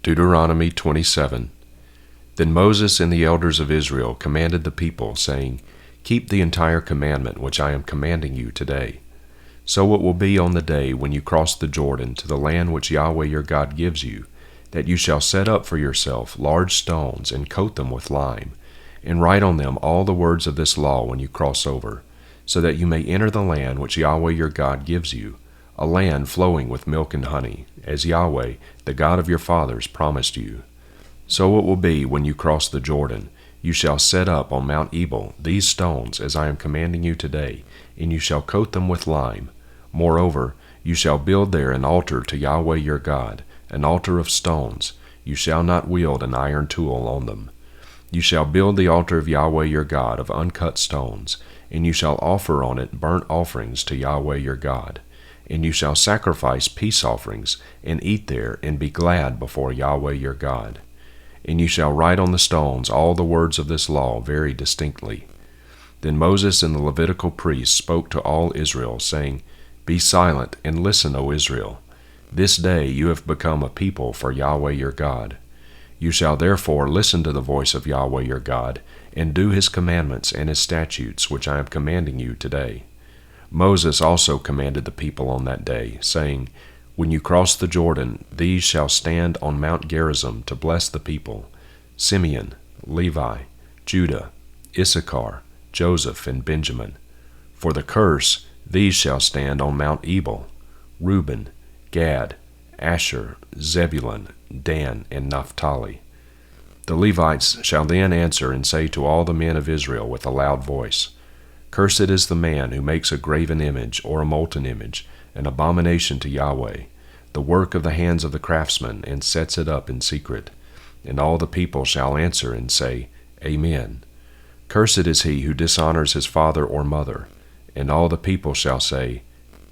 Deuteronomy 27. Then Moses and the elders of Israel commanded the people, saying, Keep the entire commandment which I am commanding you today. So it will be on the day when you cross the Jordan to the land which Yahweh your God gives you, that you shall set up for yourself large stones and coat them with lime, and write on them all the words of this law when you cross over, so that you may enter the land which Yahweh your God gives you, a land flowing with milk and honey, as Yahweh, the God of your fathers, promised you. So it will be when you cross the Jordan. You shall set up on Mount Ebal these stones as I am commanding you today, and you shall coat them with lime. Moreover, you shall build there an altar to Yahweh your God, an altar of stones. You shall not wield an iron tool on them. You shall build the altar of Yahweh your God of uncut stones, and you shall offer on it burnt offerings to Yahweh your God. And you shall sacrifice peace offerings, and eat there, and be glad before Yahweh your God. And you shall write on the stones all the words of this law very distinctly. Then Moses and the Levitical priests spoke to all Israel, saying, Be silent, and listen, O Israel. This day you have become a people for Yahweh your God. You shall therefore listen to the voice of Yahweh your God, and do his commandments and his statutes which I am commanding you today. Moses also commanded the people on that day, saying, When you cross the Jordan, these shall stand on Mount Gerizim to bless the people: Simeon, Levi, Judah, Issachar, Joseph, and Benjamin. For the curse, these shall stand on Mount Ebal: Reuben, Gad, Asher, Zebulun, Dan, and Naphtali. The Levites shall then answer and say to all the men of Israel with a loud voice, Cursed is the man who makes a graven image or a molten image, an abomination to Yahweh, the work of the hands of the craftsman, and sets it up in secret. And all the people shall answer and say, Amen. Cursed is he who dishonors his father or mother. And all the people shall say,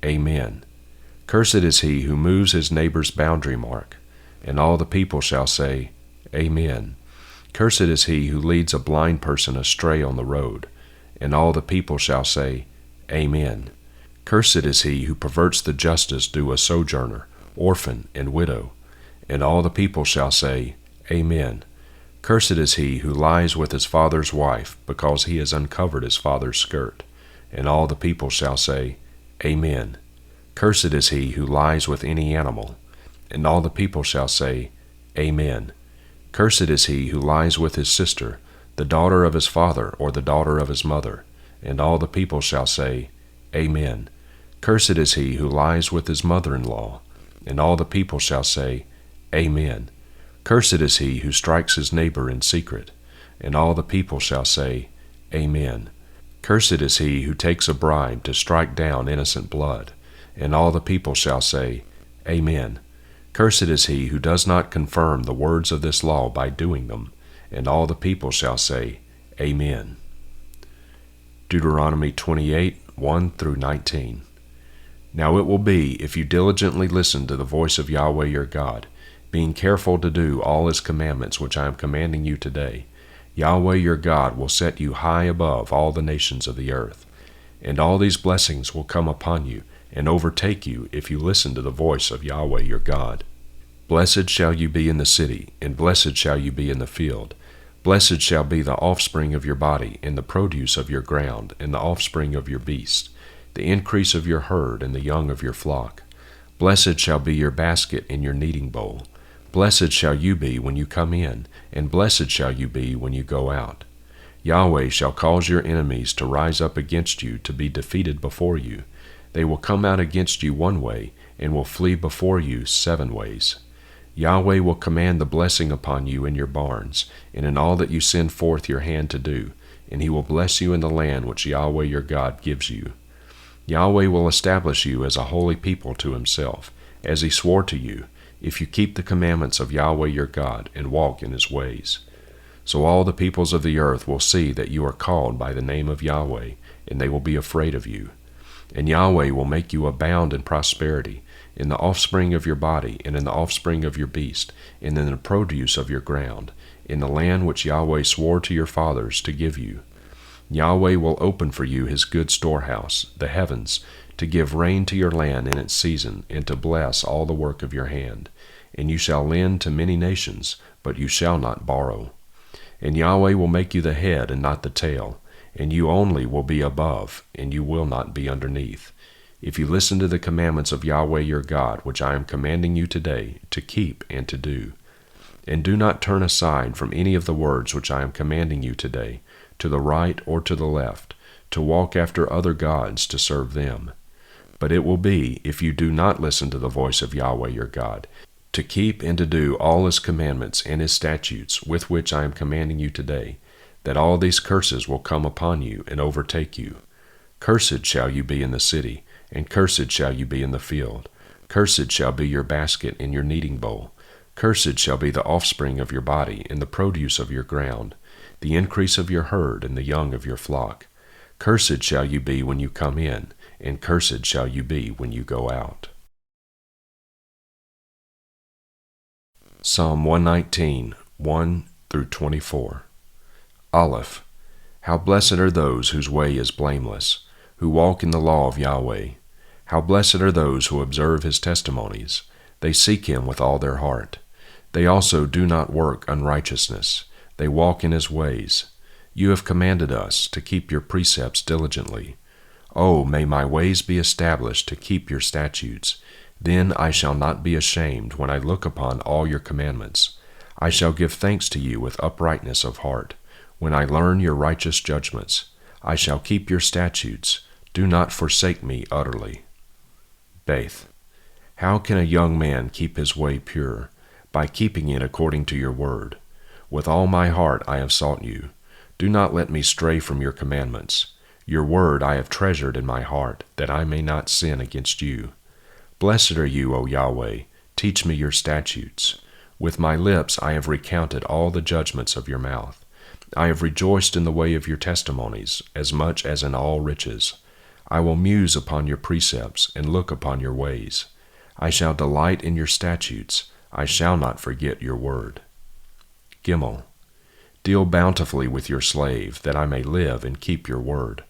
Amen. Cursed is he who moves his neighbor's boundary mark. And all the people shall say, Amen. Cursed is he who leads a blind person astray on the road. And all the people shall say, Amen. Cursed is he who perverts the justice due a sojourner, orphan, and widow. And all the people shall say, Amen. Cursed is he who lies with his father's wife, because he has uncovered his father's skirt. And all the people shall say, Amen. Cursed is he who lies with any animal. And all the people shall say, Amen. Cursed is he who lies with his sister, the daughter of his father or the daughter of his mother. And all the people shall say, Amen. Cursed is he who lies with his mother-in-law. And all the people shall say, Amen. Cursed is he who strikes his neighbor in secret. And all the people shall say, Amen. Cursed is he who takes a bribe to strike down innocent blood. And all the people shall say, Amen. Cursed is he who does not confirm the words of this law by doing them. And all the people shall say, Amen. Deuteronomy 28, 1-19. Now it will be, if you diligently listen to the voice of Yahweh your God, being careful to do all his commandments which I am commanding you today, Yahweh your God will set you high above all the nations of the earth. And all these blessings will come upon you and overtake you if you listen to the voice of Yahweh your God. Blessed shall you be in the city, and blessed shall you be in the field. Blessed shall be the offspring of your body, and the produce of your ground, and the offspring of your beasts, the increase of your herd, and the young of your flock. Blessed shall be your basket and your kneading bowl. Blessed shall you be when you come in, and blessed shall you be when you go out. Yahweh shall cause your enemies to rise up against you to be defeated before you. They will come out against you one way, and will flee before you 7 ways. Yahweh will command the blessing upon you in your barns, and in all that you send forth your hand to do, and he will bless you in the land which Yahweh your God gives you. Yahweh will establish you as a holy people to himself, as he swore to you, if you keep the commandments of Yahweh your God and walk in his ways. So all the peoples of the earth will see that you are called by the name of Yahweh, and they will be afraid of you. And Yahweh will make you abound in prosperity, in the offspring of your body, and in the offspring of your beast, and in the produce of your ground, in the land which Yahweh swore to your fathers to give you. Yahweh will open for you his good storehouse, the heavens, to give rain to your land in its season, and to bless all the work of your hand. and you shall lend to many nations, but you shall not borrow. And Yahweh will make you the head and not the tail, and you only will be above, and you will not be underneath. If you listen to the commandments of Yahweh your God, which I am commanding you today, to keep and to do. And do not turn aside from any of the words which I am commanding you today, to the right or to the left, to walk after other gods to serve them. But it will be, if you do not listen to the voice of Yahweh your God, to keep and to do all his commandments and his statutes with which I am commanding you today, that all these curses will come upon you and overtake you. Cursed shall you be in the city, and cursed shall you be in the field. Cursed shall be your basket and your kneading bowl. Cursed shall be the offspring of your body and the produce of your ground, the increase of your herd and the young of your flock. Cursed shall you be when you come in, and cursed shall you be when you go out. Psalm 119, 1 through 24. Aleph. How blessed are those whose way is blameless, who walk in the law of Yahweh. How blessed are those who observe his testimonies. They seek him with all their heart. They also do not work unrighteousness. They walk in his ways. You have commanded us to keep your precepts diligently. Oh, may my ways be established to keep your statutes. Then I shall not be ashamed when I look upon all your commandments. I shall give thanks to you with uprightness of heart. When I learn your righteous judgments, I shall keep your statutes. Do not forsake me utterly. Beth. How can a young man keep his way pure? By keeping it according to your word. With all my heart I have sought you. Do not let me stray from your commandments. Your word I have treasured in my heart, that I may not sin against you. Blessed are you, O Yahweh. Teach me your statutes. With my lips I have recounted all the judgments of your mouth. I have rejoiced in the way of your testimonies, as much as in all riches. I will muse upon your precepts, and look upon your ways. I shall delight in your statutes. I shall not forget your word. Gimel. Deal bountifully with your slave, that I may live and keep your word.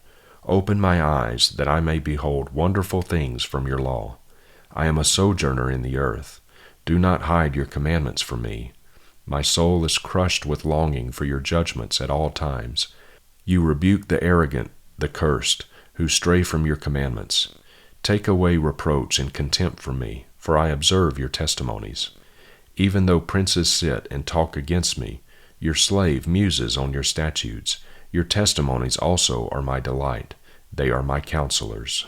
Open my eyes, that I may behold wonderful things from your law. I am a sojourner in the earth. Do not hide your commandments from me. My soul is crushed with longing for your judgments at all times. You rebuke the arrogant, the cursed, who stray from your commandments. Take away reproach and contempt from me, for I observe your testimonies. Even though princes sit and talk against me, your slave muses on your statutes. Your testimonies also are my delight. They are my counselors.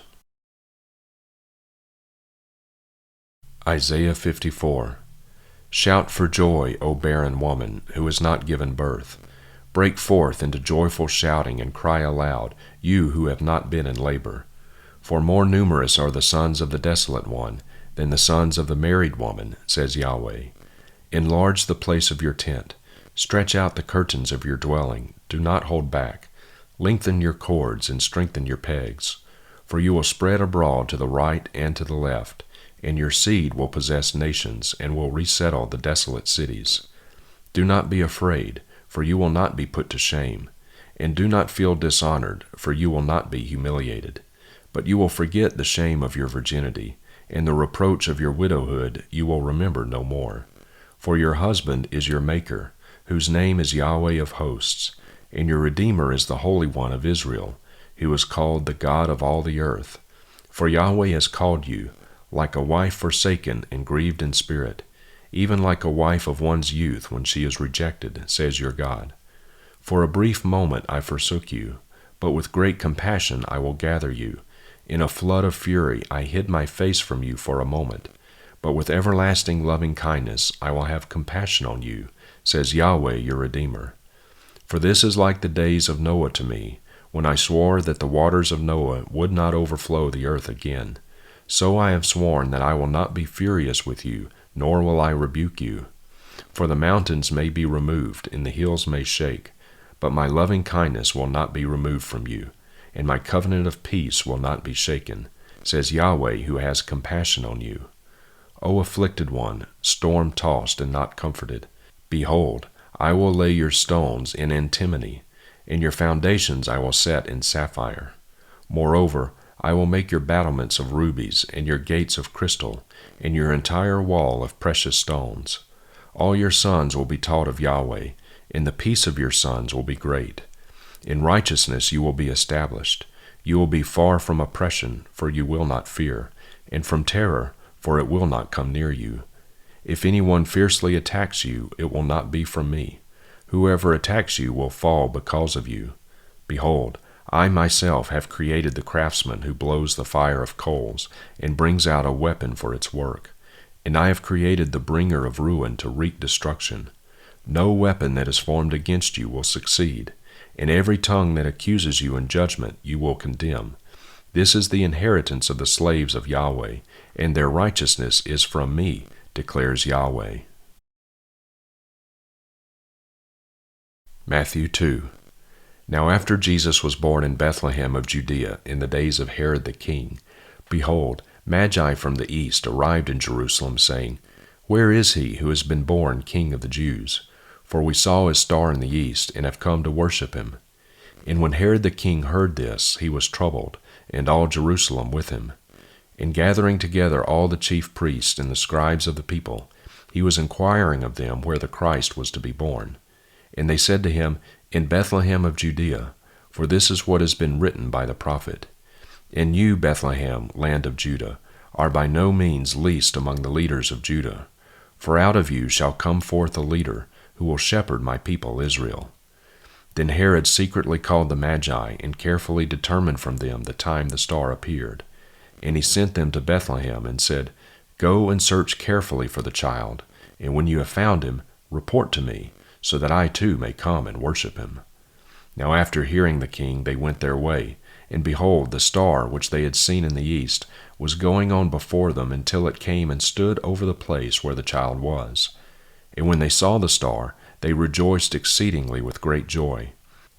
Isaiah 54. Shout for joy, O barren woman, who has not given birth. Break forth into joyful shouting and cry aloud, you who have not been in labor. For more numerous are the sons of the desolate one than the sons of the married woman, says Yahweh. Enlarge the place of your tent. Stretch out the curtains of your dwelling. Do not hold back. Lengthen your cords and strengthen your pegs. For you will spread abroad to the right and to the left, and your seed will possess nations and will resettle the desolate cities. Do not be afraid, for you will not be put to shame. And do not feel dishonored, for you will not be humiliated. But you will forget the shame of your virginity, and the reproach of your widowhood you will remember no more. For your husband is your Maker, whose name is Yahweh of hosts, and your Redeemer is the Holy One of Israel, who is called the God of all the earth. For Yahweh has called you, like a wife forsaken and grieved in spirit, even like a wife of one's youth when she is rejected, says your God. For a brief moment I forsook you, but with great compassion I will gather you. In a flood of fury I hid my face from you for a moment, but with everlasting loving kindness I will have compassion on you, says Yahweh your Redeemer. For this is like the days of Noah to me, when I swore that the waters of Noah would not overflow the earth again. So I have sworn that I will not be furious with you, nor will I rebuke you. For the mountains may be removed, and the hills may shake, but my loving kindness will not be removed from you, and my covenant of peace will not be shaken, says Yahweh who has compassion on you. O afflicted one, storm-tossed and not comforted, behold, I will lay your stones in antimony, and your foundations I will set in sapphire. Moreover, I will make your battlements of rubies, and your gates of crystal, and your entire wall of precious stones. All your sons will be taught of Yahweh, and the peace of your sons will be great. In righteousness you will be established. You will be far from oppression, for you will not fear, and from terror, for it will not come near you. If anyone fiercely attacks you, it will not be from me. Whoever attacks you will fall because of you. Behold, I myself have created the craftsman who blows the fire of coals and brings out a weapon for its work. And I have created the bringer of ruin to wreak destruction. No weapon that is formed against you will succeed, and every tongue that accuses you in judgment you will condemn. This is the inheritance of the slaves of Yahweh, and their righteousness is from me, declares Yahweh. Matthew 2. Now after Jesus was born in Bethlehem of Judea in the days of Herod the king, behold, Magi from the east arrived in Jerusalem, saying, Where is he who has been born King of the Jews? For we saw his star in the east, and have come to worship him. And when Herod the king heard this, he was troubled, and all Jerusalem with him. And gathering together all the chief priests and the scribes of the people, he was inquiring of them where the Christ was to be born. And they said to him, In Bethlehem of Judea, for this is what has been written by the prophet. And you, Bethlehem, land of Judah, are by no means least among the leaders of Judah. For out of you shall come forth a leader, who will shepherd my people Israel. Then Herod secretly called the Magi, and carefully determined from them the time the star appeared. And he sent them to Bethlehem, and said, Go and search carefully for the child, and when you have found him, report to me, so that I too may come and worship him. Now after hearing the king, they went their way, and behold, the star which they had seen in the east was going on before them until it came and stood over the place where the child was. And when they saw the star, they rejoiced exceedingly with great joy.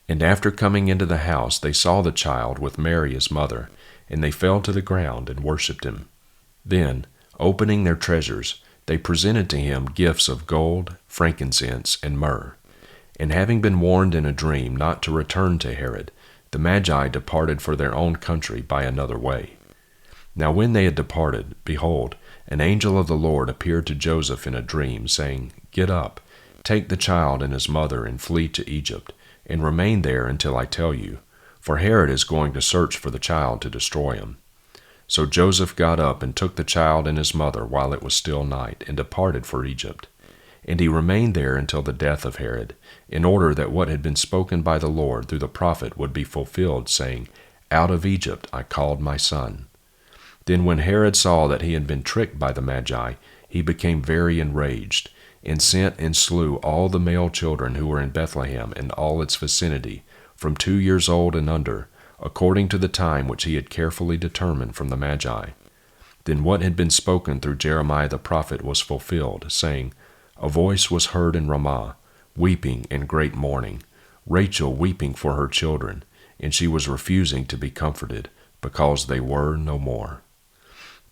And after coming into the house, they saw the child with Mary his mother, and they fell to the ground and worshipped him. Then, opening their treasures, they presented to him gifts of gold, frankincense, and myrrh. And having been warned in a dream not to return to Herod, the Magi departed for their own country by another way. Now when they had departed, behold, an angel of the Lord appeared to Joseph in a dream, saying, Get up, take the child and his mother, and flee to Egypt, and remain there until I tell you, for Herod is going to search for the child to destroy him. So Joseph got up and took the child and his mother while it was still night, and departed for Egypt. And he remained there until the death of Herod, in order that what had been spoken by the Lord through the prophet would be fulfilled, saying, Out of Egypt I called my son. Then when Herod saw that he had been tricked by the Magi, he became very enraged, and sent and slew all the male children who were in Bethlehem and all its vicinity, from 2 years old and under, according to the time which he had carefully determined from the Magi. Then what had been spoken through Jeremiah the prophet was fulfilled, saying, A voice was heard in Ramah, weeping and great mourning, Rachel weeping for her children, and she was refusing to be comforted, because they were no more.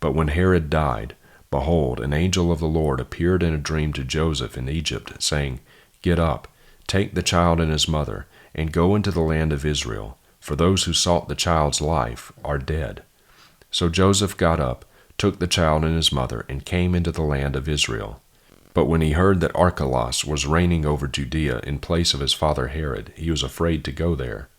But when Herod died, behold, an angel of the Lord appeared in a dream to Joseph in Egypt, saying, Get up, take the child and his mother, and go into the land of Israel, for those who sought the child's life are dead. So Joseph got up, took the child and his mother, and came into the land of Israel. But when he heard that Archelaus was reigning over Judea in place of his father Herod, he was afraid to go there.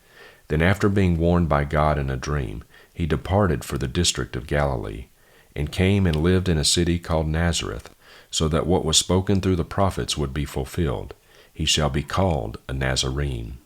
Then after being warned by God in a dream, he departed for the district of Galilee, and came and lived in a city called Nazareth, so that what was spoken through the prophets would be fulfilled. He shall be called a Nazarene.